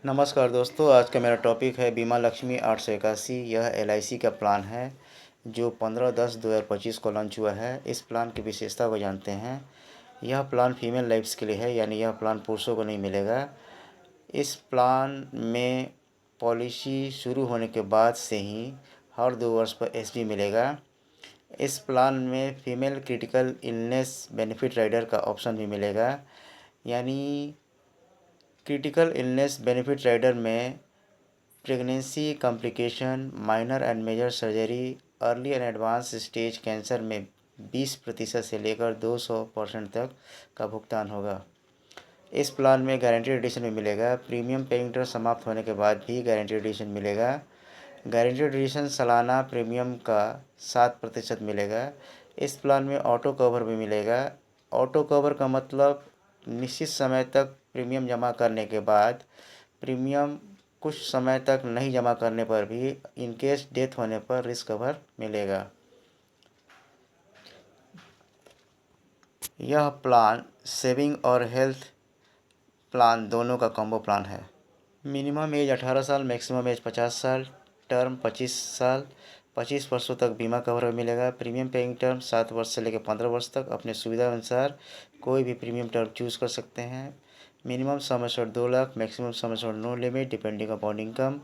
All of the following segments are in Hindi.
नमस्कार दोस्तों, आज का मेरा टॉपिक है बीमा लक्ष्मी 881। यह एलआईसी का प्लान है जो 15/10/2025 को लॉन्च हुआ है। इस प्लान की विशेषता को जानते हैं। यह प्लान फीमेल लाइफ्स के लिए है, यानी यह प्लान पुरुषों को नहीं मिलेगा। इस प्लान में पॉलिसी शुरू होने के बाद से ही हर 2 वर्ष पर एसबी मिलेगा। इस प्लान में female critical illness benefit rider का ऑप्शन भी मिलेगा, यानी क्रिटिकल इलनेस बेनिफिट राइडर में pregnancy complication, minor and major surgery, early and advance stage cancer में 20% से लेकर 200% तक का भुगतान होगा। इस प्लान में गारंटी एडिशन भी मिलेगा। प्रीमियम पेइंग टर्म समाप्त होने के बाद भी गारंटी एडिशन मिलेगा। गारंटी एडिशन सालाना प्रीमियम का 7% मिलेगा। इस प्लान में ऑटो कवर भी मिलेगा। ऑटो कवर का मतलब निश्चित समय तक प्रीमियम जमा करने के बाद प्रीमियम कुछ समय तक नहीं जमा करने पर भी इनकेस डेथ होने पर रिस्क कवर मिलेगा। यह प्लान सेविंग और हेल्थ प्लान दोनों का कॉम्बो प्लान है। मिनिमम एज 18 साल, मैक्सिमम एज 50 साल, टर्म 25 साल, 25 वर्षों तक बीमा कवर मिलेगा। प्रीमियम पेइंग टर्म 7 वर्ष से लेकर 15 वर्ष तक। अपने सुविधा अनुसार कोई भी प्रीमियम टर्म चूज़ कर सकते हैं। Minimum sum assured 2 lakh, maximum sum assured no limit depending upon income.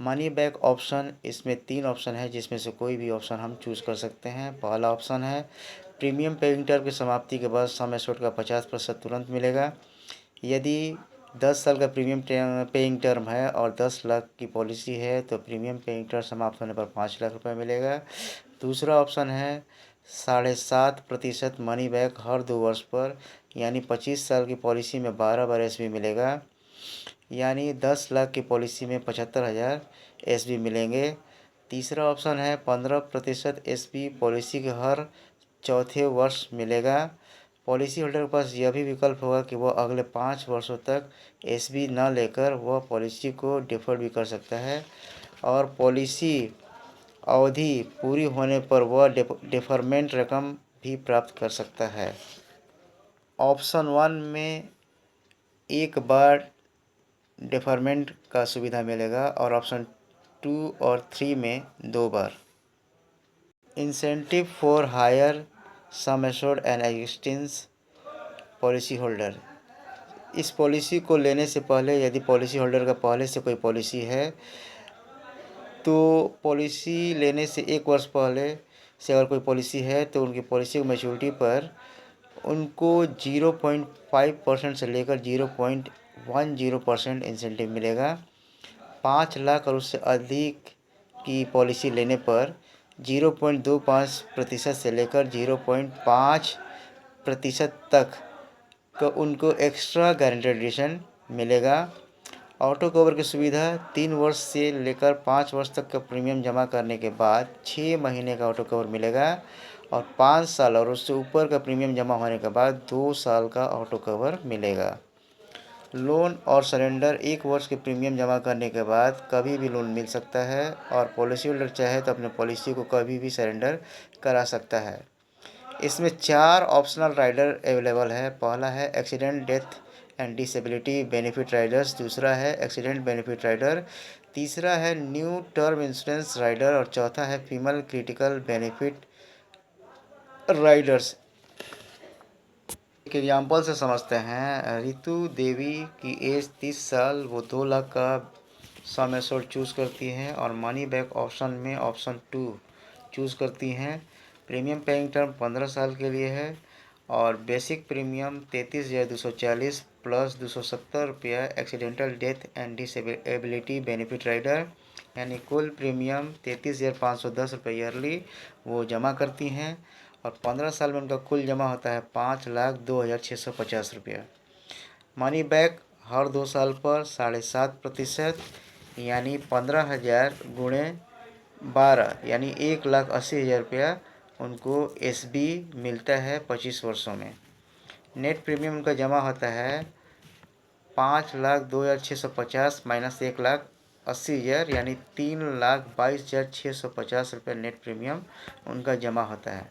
Money back option, इसमें 3 ऑप्शन है जिसमें से कोई भी ऑप्शन हम चूज़ कर सकते हैं। पहला ऑप्शन है प्रीमियम पेइंग टर्म की समाप्ति के बाद सम एश्योर्ड का 50% तुरंत मिलेगा। यदि 10 साल का प्रीमियम पेइंग टर्म है और 10 लाख की पॉलिसी है तो प्रीमियम पेइंग टर्म समाप्त होने पर 5 लाख रुपये मिलेगा। दूसरा ऑप्शन है 7.5% मनी बैक हर 2 वर्ष पर, यानी 25 साल की पॉलिसी में 12 बार एसबी मिलेगा, यानी 10 लाख की पॉलिसी में 75,000 एसबी मिलेंगे। तीसरा ऑप्शन है 15% एसबी पॉलिसी के हर चौथे वर्ष मिलेगा। पॉलिसी होल्डर के पास यह भी विकल्प होगा कि वह अगले 5 वर्षों तक एसबी न लेकर वह पॉलिसी को डिफर भी कर सकता है और पॉलिसी अवधि पूरी होने पर वह डिफरमेंट रकम भी प्राप्त कर सकता है। ऑप्शन 1 में एक बार डिफरमेंट का सुविधा मिलेगा और ऑप्शन 2 और 3 में 2 बार। Incentive for higher sum assured and existence policy holder. इस पॉलिसी को लेने से पहले यदि पॉलिसी होल्डर का पहले से कोई पॉलिसी है तो पॉलिसी लेने से 1 वर्ष पहले से अगर कोई पॉलिसी है तो उनकी पॉलिसी की मैच्योरिटी पर उनको 0.5% से लेकर 0.10% इंसेंटिव मिलेगा। 5 लाख और उससे अधिक की पॉलिसी लेने पर 0.25% से लेकर 0.5% तक का उनको एक्स्ट्रा गारंटी एडिशन मिलेगा। ऑटो कवर की सुविधा 3 वर्ष से लेकर 5 वर्ष तक का प्रीमियम जमा करने के बाद 6 महीने का ऑटो कवर मिलेगा और 5 साल और उससे ऊपर का प्रीमियम जमा होने के बाद 2 साल का ऑटो कवर मिलेगा। लोन और सरेंडर 1 वर्ष के प्रीमियम जमा करने के बाद कभी भी लोन मिल सकता है और पॉलिसी होल्डर चाहे तो अपने पॉलिसी को कभी भी सरेंडर करा सकता है। इसमें 4 ऑप्शनल राइडर अवेलेबल है। पहला है accident death and disability benefit Riders, दूसरा है एक्सीडेंट बेनिफिट राइडर, तीसरा है न्यू टर्म इंश्योरेंस राइडर और चौथा है फीमेल क्रिटिकल बेनिफिट राइडर्स। एक एग्जाम्पल से समझते हैं। रितु देवी की एज 30 साल, वो 2 लाख का सम एश्योर्ड चूज़ करती हैं और मनी बैक ऑप्शन में ऑप्शन 2 चूज़ करती हैं। प्रीमियम पेइंग टर्म 15 साल के लिए है और बेसिक प्रीमियम 33,240 प्लस 270 रुपया accidental death and disability benefit rider, यानी कुल प्रीमियम 33,510 रुपये ईयरली वो जमा करती हैं और 15 साल में उनका कुल जमा होता है 5,02,650 रुपया। मनी बैक हर 2 साल पर 7.5%, यानी 15,000 गुणे 12 यानी 1,80,000 रुपया उनको एसबी मिलता है 25 वर्षों में। नेट प्रीमियम उनका जमा होता है 5,02,650 माइनस 1,80,000 यानी 3,22,650 रुपये नेट प्रीमियम उनका जमा होता है।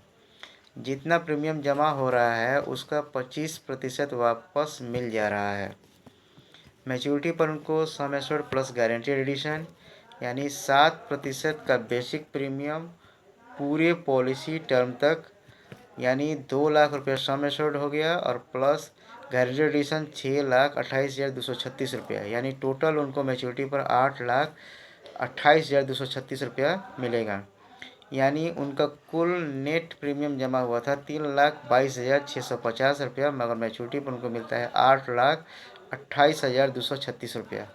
जितना प्रीमियम जमा हो रहा है उसका 25% वापस मिल जा रहा है। मैच्योरिटी पर उनको sum assured plus guaranteed addition यानी 7% का बेसिक प्रीमियम पूरे पॉलिसी टर्म तक, यानी 2 लाख रुपये सम एश्योर्ड हो गया और प्लस गारंटेड एडिशन 6,28,236 रुपया, यानी टोटल उनको मैच्योरिटी पर 8,28,236 रुपया मिलेगा। यानी उनका कुल नेट प्रीमियम जमा हुआ था 3,22,650 रुपया, मगर मैच्योरिटी पर उनको मिलता है 8,28,236 रुपया।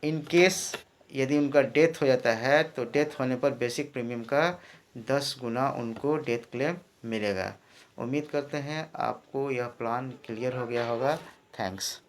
इन केस यदि उनका डेथ हो जाता है तो डेथ होने पर बेसिक प्रीमियम का 10 गुना उनको डेथ क्लेम मिलेगा। उम्मीद करते हैं आपको यह प्लान क्लियर हो गया होगा। थैंक्स।